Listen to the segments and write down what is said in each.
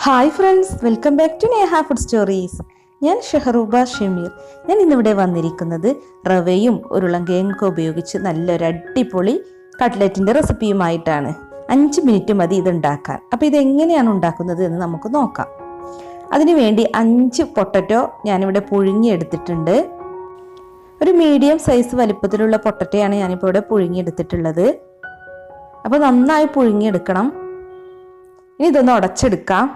Hi friends, welcome back to Neha food stories. ഞാൻ ഷെഹറൂബ ഷമീർ. ഞാൻ ഇന്നിവിടെ വന്നിരിക്കുന്നത് റവയും ഉരുളൻകിഴങ്ങൊക്കെ ഉപയോഗിച്ച് നല്ലൊരു അടിപൊളി കട്ട്ലറ്റിൻ്റെ റെസിപ്പിയുമായിട്ടാണ്. 5 മിനിറ്റ് മതി ഇതുണ്ടാക്കാൻ. അപ്പോൾ ഇതെങ്ങനെയാണ് ഉണ്ടാക്കുന്നത് എന്ന് നമുക്ക് നോക്കാം. അതിനുവേണ്ടി 5 പൊട്ടറ്റോ ഞാനിവിടെ പുഴുങ്ങിയെടുത്തിട്ടുണ്ട്. ഒരു മീഡിയം സൈസ് വലിപ്പത്തിലുള്ള പൊട്ടറ്റോയാണ് ഞാനിപ്പോൾ ഇവിടെ പുഴുങ്ങിയെടുത്തിട്ടുള്ളത്. അപ്പോൾ നന്നായി പുഴുങ്ങിയെടുക്കണം. ഇനി ഇതൊന്ന് ഉടച്ചെടുക്കാം.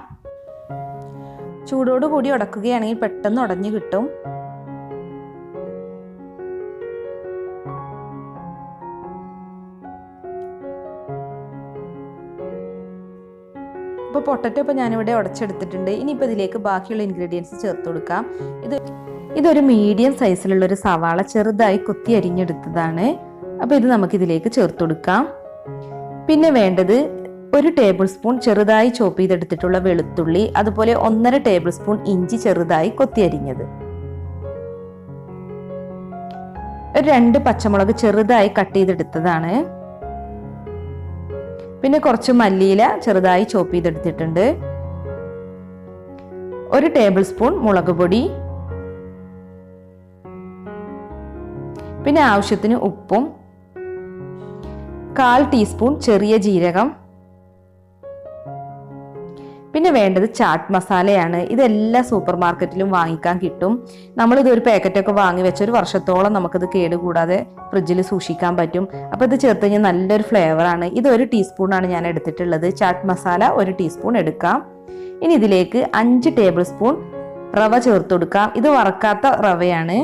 ചൂടോട് കൂടി ഉടക്കുകയാണെങ്കിൽ പെട്ടെന്ന് ഉടഞ്ഞു കിട്ടും. ഇപ്പോൾ പൊട്ടറ്റോ ഇപ്പോൾ ഞാനിവിടെ ഉടച്ചെടുത്തിട്ടുണ്ട്. ഇനിയിപ്പോൾ ഇതിലേക്ക് ബാക്കിയുള്ള ഇൻഗ്രീഡിയൻസ് ചേർത്ത് കൊടുക്കാം. ഇതൊരു മീഡിയം സൈസിലുള്ളൊരു സവാള ചെറുതായി കൊത്തി അരിഞ്ഞെടുത്തതാണ്. അപ്പോൾ ഇത് നമുക്കിതിലേക്ക് ചേർത്ത് കൊടുക്കാം. പിന്നെ വേണ്ടത് 1 ടേബിൾ സ്പൂൺ ചെറുതായി ചോപ്പ് ചെയ്തെടുത്തിട്ടുള്ള വെളുത്തുള്ളി, അതുപോലെ 1.5 ടേബിൾ സ്പൂൺ ഇഞ്ചി ചെറുതായി കൊത്തി അരിഞ്ഞത്, 2 പച്ചമുളക് ചെറുതായി കട്ട് ചെയ്തെടുത്തതാണ്. പിന്നെ കുറച്ച് മല്ലിയില ചെറുതായി ചോപ്പ് ചെയ്തെടുത്തിട്ടുണ്ട്, 1 ടേബിൾ സ്പൂൺ മുളക് പൊടി, പിന്നെ ആവശ്യത്തിന് ഉപ്പും, 1/4 ടീസ്പൂൺ ചെറിയ ജീരകം, പിന്നെ വേണ്ടത് ചാട്ട് മസാലയാണ്. ഇതെല്ലാം സൂപ്പർ മാർക്കറ്റിലും വാങ്ങിക്കാൻ കിട്ടും. നമ്മളിതൊരു പാക്കറ്റൊക്കെ വാങ്ങി വെച്ച 1 വർഷത്തോളം നമുക്കത് കേടുകൂടാതെ ഫ്രിഡ്ജിൽ സൂക്ഷിക്കാൻ പറ്റും. അപ്പോൾ ഇത് ചേർത്ത് കഴിഞ്ഞാൽ നല്ലൊരു ഫ്ലേവറാണ്. ഇത് 1 ടീസ്പൂണാണ് ഞാൻ എടുത്തിട്ടുള്ളത്. ചാട്ട് മസാല 1 ടീസ്പൂൺ എടുക്കാം. ഇനി ഇതിലേക്ക് 5 ടേബിൾ സ്പൂൺ റവ ചേർത്ത് കൊടുക്കാം. ഇത് വറക്കാത്ത റവയാണ്.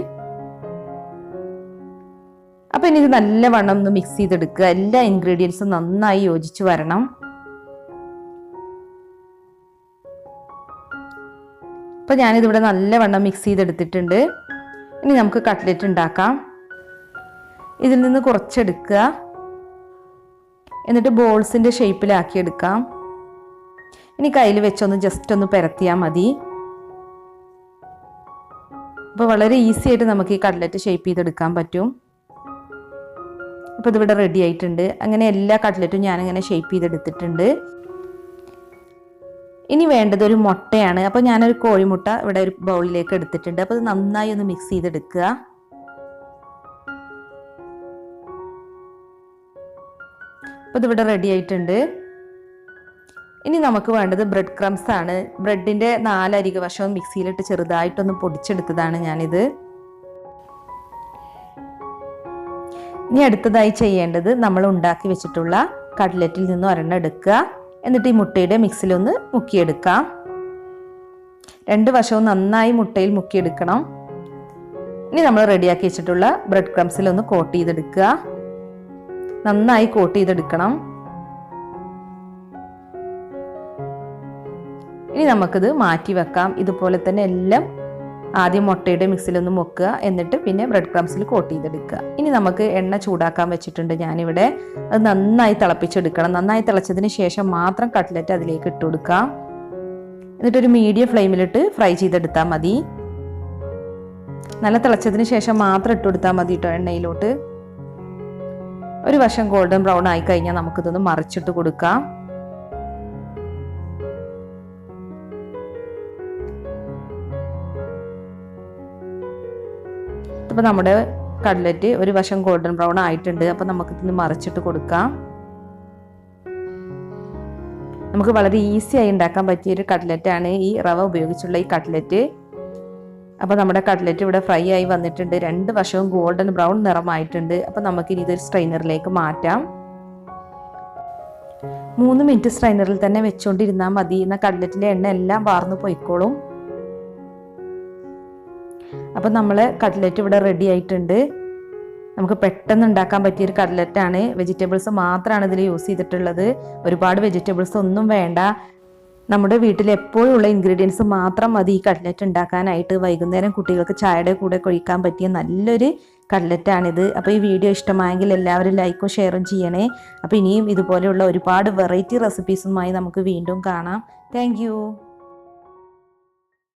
അപ്പോൾ ഇനി ഇത് നല്ലവണ്ണം ഒന്ന് മിക്സ് ചെയ്തെടുക്കുക. എല്ലാ ഇൻഗ്രീഡിയൻസും നന്നായി യോജിച്ച് വരണം. അപ്പോൾ ഞാനിതിവിടെ നല്ലവണ്ണം മിക്സ് ചെയ്തെടുത്തിട്ടുണ്ട്. ഇനി നമുക്ക് കട്ട്ലറ്റ് ഉണ്ടാക്കാം. ഇതിൽ നിന്ന് കുറച്ചെടുക്കുക, എന്നിട്ട് ബോൾസിൻ്റെ ഷേപ്പിലാക്കി എടുക്കാം. ഇനി കയ്യിൽ വെച്ചൊന്ന് ജസ്റ്റ് ഒന്ന് പരത്തിയാൽ മതി. അപ്പോൾ വളരെ ഈസി ആയിട്ട് നമുക്ക് ഈ കട്ട്ലറ്റ് ഷേപ്പ് ചെയ്തെടുക്കാൻ പറ്റും. അപ്പോൾ ഇതിവിടെ റെഡി ആയിട്ടുണ്ട്. അങ്ങനെ എല്ലാ കട്ട്ലറ്റും ഞാനിങ്ങനെ ഷേപ്പ് ചെയ്തെടുത്തിട്ടുണ്ട്. ഇനി വേണ്ടത് ഒരു മുട്ടയാണ്. അപ്പോൾ ഞാനൊരു കോഴിമുട്ട ഇവിടെ ഒരു ബൗളിലേക്ക് എടുത്തിട്ടുണ്ട്. അപ്പോൾ ഇത് നന്നായി ഒന്ന് മിക്സ് ചെയ്തെടുക്കുക. അപ്പോൾ ഇതിവിടെ റെഡി ആയിട്ടുണ്ട്. ഇനി നമുക്ക് വേണ്ടത് ബ്രെഡ് ക്രംസ് ആണ്. ബ്രെഡിൻ്റെ 4 അരികു വശവും മിക്സിയിലിട്ട് ചെറുതായിട്ടൊന്ന് പൊടിച്ചെടുത്തതാണ് ഞാനിത്. ഇനി അടുത്തതായി ചെയ്യേണ്ടത് നമ്മൾ ഉണ്ടാക്കി വെച്ചിട്ടുള്ള കട്ട്ലറ്റിൽ നിന്ന് ഒരെണ്ണം എടുക്കുക. എന്നിട്ട് ഈ മുട്ടയുടെ മിക്സിലൊന്ന് മുക്കിയെടുക്കാം. 2 വശവും നന്നായി മുട്ടയിൽ മുക്കിയെടുക്കണം. ഇനി നമ്മൾ റെഡിയാക്കി വെച്ചിട്ടുള്ള ബ്രെഡ് ക്രംസിലൊന്ന് കോട്ട് ചെയ്തെടുക്കുക. നന്നായി കോട്ട് ചെയ്തെടുക്കണം. ഇനി നമുക്കിത് മാറ്റി വെക്കാം. ഇതുപോലെ തന്നെ എല്ലാം ആദ്യം മുട്ടയുടെ മിക്സിലൊന്ന് മുക്കുക, എന്നിട്ട് പിന്നെ ബ്രെഡ് ക്രംസിൽ കോട്ട് ചെയ്തെടുക്കുക. ഇനി നമുക്ക് എണ്ണ ചൂടാക്കാൻ വെച്ചിട്ടുണ്ട് ഞാനിവിടെ. അത് നന്നായി തിളപ്പിച്ചെടുക്കണം. നന്നായി തിളച്ചതിന് ശേഷം മാത്രം കട്ട്ലറ്റ് അതിലേക്ക് ഇട്ട് കൊടുക്കാം. എന്നിട്ടൊരു മീഡിയം ഫ്ലെയിമിലിട്ട് ഫ്രൈ ചെയ്തെടുത്താൽ മതി. നല്ല തിളച്ചതിന് ശേഷം മാത്രം ഇട്ട് കൊടുത്താൽ മതി കേട്ടോ എണ്ണയിലോട്ട്. ഒരു വശം ഗോൾഡൻ ബ്രൗൺ ആയി കഴിഞ്ഞാൽ നമുക്കിതൊന്ന് മറിച്ചിട്ട് കൊടുക്കാം. അപ്പോൾ നമ്മുടെ കട്ട്ലറ്റ് ഒരു വശം ഗോൾഡൻ ബ്രൗൺ ആയിട്ടുണ്ട്. അപ്പോൾ നമുക്കിതൊന്ന് മറിച്ചിട്ട് കൊടുക്കാം. നമുക്ക് വളരെ ഈസി ആയി ഉണ്ടാക്കാൻ പറ്റിയൊരു കട്ട്ലറ്റാണ് ഈ റവ ഉപയോഗിച്ചുള്ള ഈ കട്ട്ലറ്റ്. അപ്പോൾ നമ്മുടെ കട്ട്ലറ്റ് ഇവിടെ ഫ്രൈ ആയി വന്നിട്ടുണ്ട്. 2 വശവും ഗോൾഡൻ ബ്രൗൺ നിറമായിട്ടുണ്ട്. അപ്പോൾ നമുക്കിനി ഇതൊരു സ്ട്രെയിനറിലേക്ക് മാറ്റാം. 3 മിനിറ്റ് സ്ട്രെയിനറിൽ തന്നെ വെച്ചുകൊണ്ടിരുന്നാൽ മതി. എന്നാൽ കട്ട്ലറ്റിൻ്റെ എണ്ണ എല്ലാം വാർന്നു പോയിക്കോളും. അപ്പം നമ്മൾ കട്ട്ലറ്റ് ഇവിടെ റെഡി ആയിട്ടുണ്ട്. നമുക്ക് പെട്ടെന്ന് ഉണ്ടാക്കാൻ പറ്റിയൊരു കട്ട്ലറ്റാണ്. വെജിറ്റബിൾസ് മാത്രമാണ് ഇതിൽ യൂസ് ചെയ്തിട്ടുള്ളത്. ഒരുപാട് വെജിറ്റബിൾസ് ഒന്നും വേണ്ട. നമ്മുടെ വീട്ടിൽ എപ്പോഴും ഉള്ള ഇൻഗ്രീഡിയൻസ് മാത്രം മതി ഈ കട്ട്ലറ്റ് ഉണ്ടാക്കാനായിട്ട്. വൈകുന്നേരം കുട്ടികൾക്ക് ചായയുടെ കൂടെ കഴിക്കാൻ പറ്റിയ നല്ലൊരു കട്ട്ലറ്റാണിത്. അപ്പോൾ ഈ വീഡിയോ ഇഷ്ടമായെങ്കിൽ എല്ലാവരും ലൈക്കും ഷെയറും ചെയ്യണേ. അപ്പോൾ ഇനിയും ഇതുപോലെയുള്ള ഒരുപാട് വെറൈറ്റി റെസിപ്പീസുമായി നമുക്ക് വീണ്ടും കാണാം. താങ്ക്